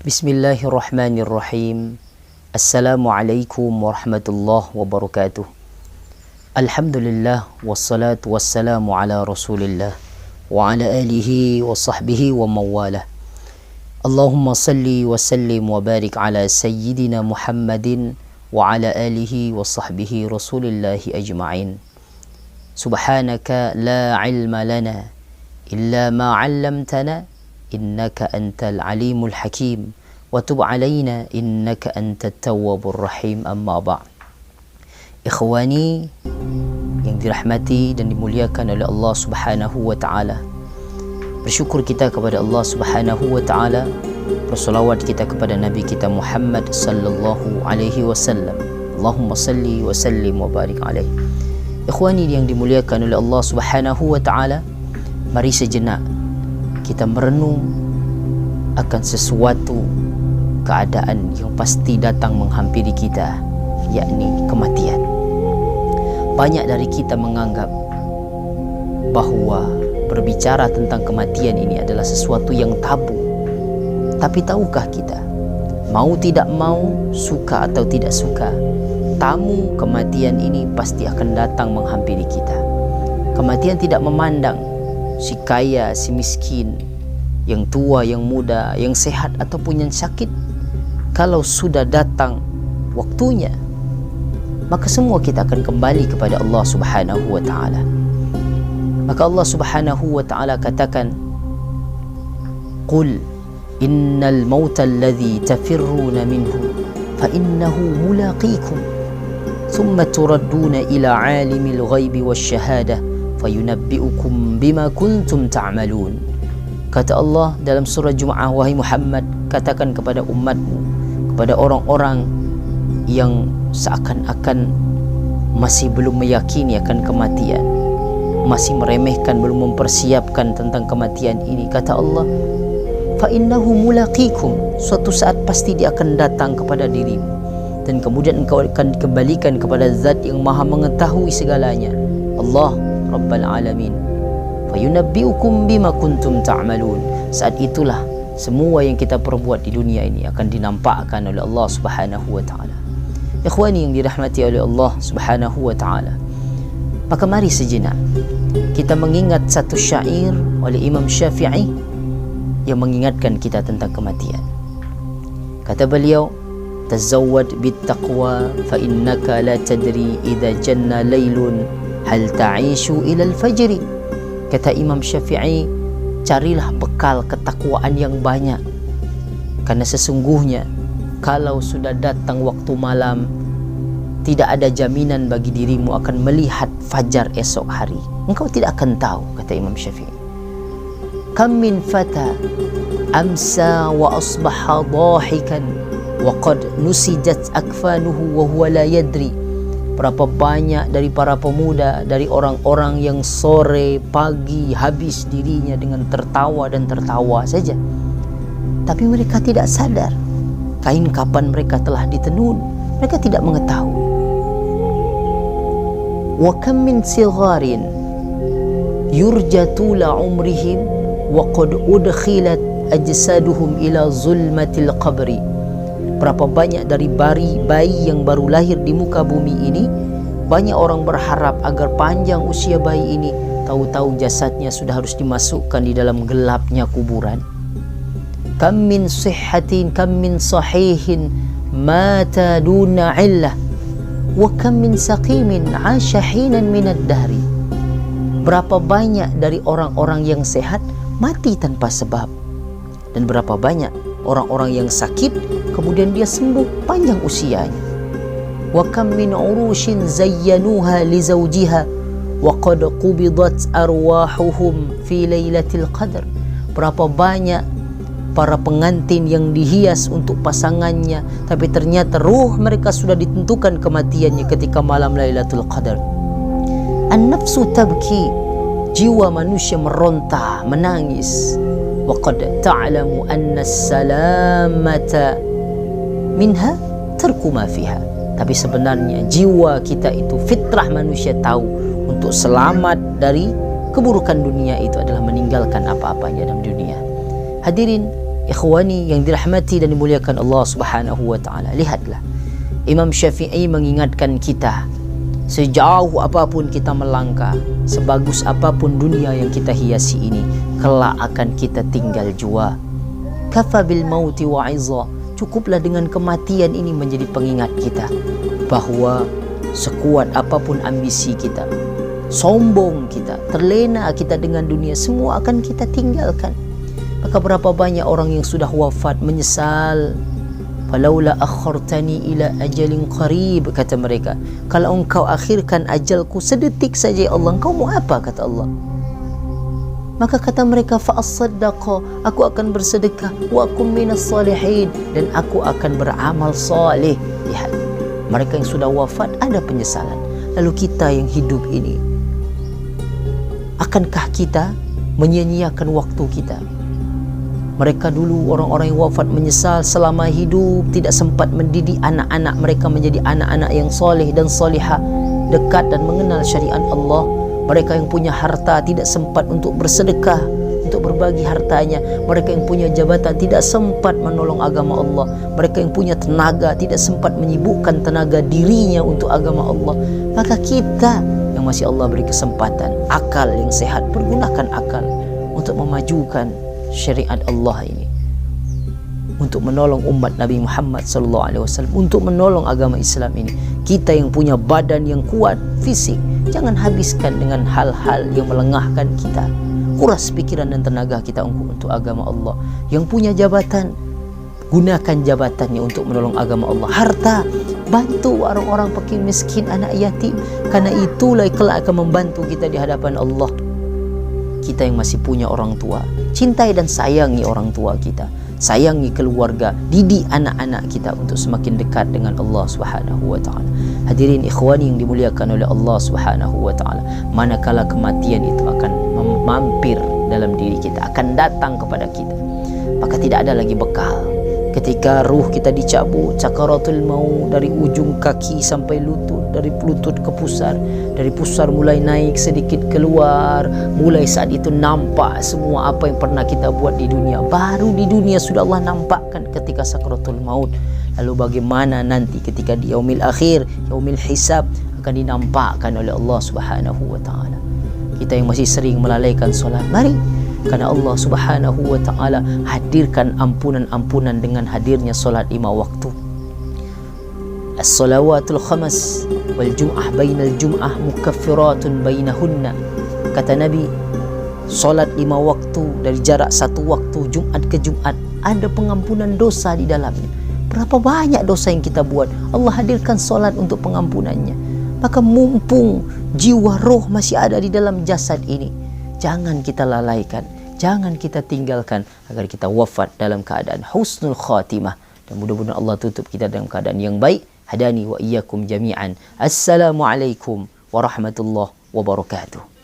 Bismillahirrahmanirrahim. Assalamualaikum warahmatullahi wabarakatuh. Alhamdulillah wassalatu wassalamu ala Rasulillah wa ala alihi wa sahbihi wa mawalah. Allahumma salli wa sallim wa barik ala sayyidina Muhammadin wa ala alihi wa sahbihi Rasulillahi ajma'in. Subhanaka la ilma lana illa ma 'allamtana innaka antal alimul hakim wa tub alaina innaka antat tawwabur rahim. Amma ba'd. Ikhwani yang dirahmati dan dimuliakan oleh Allah Subhanahu wa taala, bersyukur kita kepada Allah Subhanahu wa taala, bersolawat kita kepada Nabi kita Muhammad sallallahu alaihi wasallam. Allahumma salli wa sallim wa barik alaihi. Ikhwani yang dimuliakan oleh Allah Subhanahu wa taala, mari sejenak kita merenung akan sesuatu keadaan yang pasti datang menghampiri kita, yakni kematian. Banyak dari kita menganggap bahwa berbicara tentang kematian ini adalah sesuatu yang tabu. Tapi tahukah kita, mau tidak mau, suka atau tidak suka, tamu kematian ini pasti akan datang menghampiri kita. Kematian tidak memandang si kaya, si miskin, yang tua, yang muda, yang sehat ataupun yang sakit. Kalau sudah datang waktunya, maka semua kita akan kembali kepada Allah Subhanahu wa taala. Maka Allah Subhanahu wa taala katakan, "Qul innal mauta alladhi tafirruna minhu fa innahu mulaqikum thumma turadduna ila 'alimil ghaibi wasyhadah fayunabbi'ukum bima kuntum ta'malun." Kata Allah dalam surah Jumu'ah, wahai Muhammad, katakan kepada umatmu, kepada orang-orang yang seakan-akan masih belum meyakini akan kematian, masih meremehkan, belum mempersiapkan tentang kematian ini. Kata Allah, fa innahu mulaqikum, suatu saat pasti dia akan datang kepada dirimu, dan kemudian engkau akan dikembalikan kepada zat yang maha mengetahui segalanya, Allah Rabbal Alamin. Fayunabbi'ukum bima kuntum ta'malun. Saat itulah semua yang kita perbuat di dunia ini akan dinampakkan oleh Allah Subhanahu wa taala. Ikhwani yang dirahmati oleh Allah Subhanahu wa taala, maka mari sejenak kita mengingat satu syair oleh Imam Syafi'i yang mengingatkan kita tentang kematian. Kata beliau, tazawwad bittaqwa fa innaka la tadri idza janna lailun hal ta'ishu ila al-fajri. Kata Imam Syafi'i, carilah bekal ketakwaan yang banyak, karena sesungguhnya kalau sudah datang waktu malam, tidak ada jaminan bagi dirimu akan melihat fajar esok hari. Engkau tidak akan tahu, kata Imam Syafi'i. Kam min fata amsa wa asbaha dhahikan wa qad nusijat akfanuhu wa huwa la yadri. Berapa banyak dari para pemuda, dari orang-orang yang sore, pagi habis dirinya dengan tertawa dan tertawa saja, tapi mereka tidak sadar kain kapan mereka telah ditenun. Mereka tidak mengetahui. Wa kam min sigharin yurjatula umrihim wa qad udkhilat ajsaduhum ila zulmatil qabri. Berapa banyak dari bayi yang baru lahir di muka bumi ini, banyak orang berharap agar panjang usia bayi ini, tahu-tahu jasadnya sudah harus dimasukkan di dalam gelapnya kuburan. Kam min sihhatin, kam min sahihin mata duna illah, wa kam min saqimin 'asha hinan min ad-dahri. Berapa banyak dari orang-orang yang sehat mati tanpa sebab, dan berapa banyak orang-orang yang sakit kemudian dia sembuh panjang usianya. Wa kam min urushin zayyanuha li zawjiha wa qad qubidat arwahuhum fi lailatul qadar. Berapa banyak para pengantin yang dihias untuk pasangannya, tapi ternyata ruh mereka sudah ditentukan kematiannya ketika malam Lailatul Qadar. An-nafsu tabki, jiwa manusia meronta, menangis. Wa qad ta'lamu anna as-salamata minha tarku ma fiha. Tapi sebenarnya jiwa kita itu, fitrah manusia tahu untuk selamat dari keburukan dunia itu adalah meninggalkan apa-apanya dalam dunia. Hadirin Ikhwani yang dirahmati dan dimuliakan Allah Subhanahu wa taala, lihatlah Imam Syafi'i mengingatkan kita, sejauh apapun kita melangkah, sebagus apapun dunia yang kita hiasi ini, kelak akan kita tinggal jua. Kafa bil mauti wa'iza, cukuplah dengan kematian ini menjadi pengingat kita bahwa sekuat apapun ambisi kita, sombong kita, terlena kita dengan dunia, semua akan kita tinggalkan. Maka berapa banyak orang yang sudah wafat menyesal, falaula akhartani ila ajalin qarib, kata mereka, kalau engkau akhirkan ajalku sedetik saja ya Allah, engkau mau apa, kata Allah. Maka kata mereka, fa as-saddaqa, aku akan bersedekah, wa akum minas salihin, dan aku akan beramal saleh. Lihat, mereka yang sudah wafat ada penyesalan. Lalu kita yang hidup ini, akankah kita menyia-nyiakan waktu kita? Mereka dulu orang-orang yang wafat menyesal selama hidup tidak sempat mendidik anak-anak mereka menjadi anak-anak yang soleh dan solihah, dekat dan mengenal syariat Allah. Mereka yang punya harta tidak sempat untuk bersedekah, untuk berbagi hartanya. Mereka yang punya jabatan tidak sempat menolong agama Allah. Mereka yang punya tenaga tidak sempat menyibukkan tenaga dirinya untuk agama Allah. Maka kita yang masih Allah beri kesempatan, akal yang sehat, pergunakan akal untuk memajukan syariat Allah ini, untuk menolong umat Nabi Muhammad SAW, untuk menolong agama Islam ini. Kita yang punya badan yang kuat, fisik, jangan habiskan dengan hal-hal yang melengahkan kita. Kuras pikiran dan tenaga kita untuk agama Allah. Yang punya jabatan, gunakan jabatannya untuk menolong agama Allah. Harta, bantu orang-orang fakir miskin, anak yatim, karena itulah kelak akan membantu kita di hadapan Allah. Kita yang masih punya orang tua, cintai dan sayangi orang tua kita, sayangi keluarga, didik anak-anak kita untuk semakin dekat dengan Allah Subhanahu wa taala. Hadirin ikhwani yang dimuliakan oleh Allah Subhanahu wa taala, manakala kematian itu akan mampir dalam diri kita, akan datang kepada kita, maka tidak ada lagi bekal. Ketika ruh kita dicabut, sakaratul maut, dari ujung kaki sampai lutut, dari lutut ke pusar, dari pusar mulai naik sedikit keluar, mulai saat itu nampak semua apa yang pernah kita buat di dunia. Baru di dunia sudah Allah nampakkan ketika sakaratul maut. Lalu bagaimana nanti ketika di yaumil akhir, yaumil hisab, akan dinampakkan oleh Allah Subhanahu wa taala. Kita yang masih sering melalaikan solat, mari, karena Allah Subhanahu wa taala hadirkan ampunan-ampunan dengan hadirnya solat 5 waktu. As-salawatul khamas wal jum'ah bainal jum'ah mukaffiratun bainahunna. Kata Nabi, solat 5 waktu dari jarak 1 waktu Jumat ke Jumat, ada pengampunan dosa di dalamnya. Berapa banyak dosa yang kita buat, Allah hadirkan solat untuk pengampunannya. Maka mumpung jiwa roh masih ada di dalam jasad ini, jangan kita lalaikan, jangan kita tinggalkan, agar kita wafat dalam keadaan husnul khatimah. Dan mudah-mudahan Allah tutup kita dalam keadaan yang baik. Hadani wa iyyakum jami'an. Assalamualaikum warahmatullahi wabarakatuh.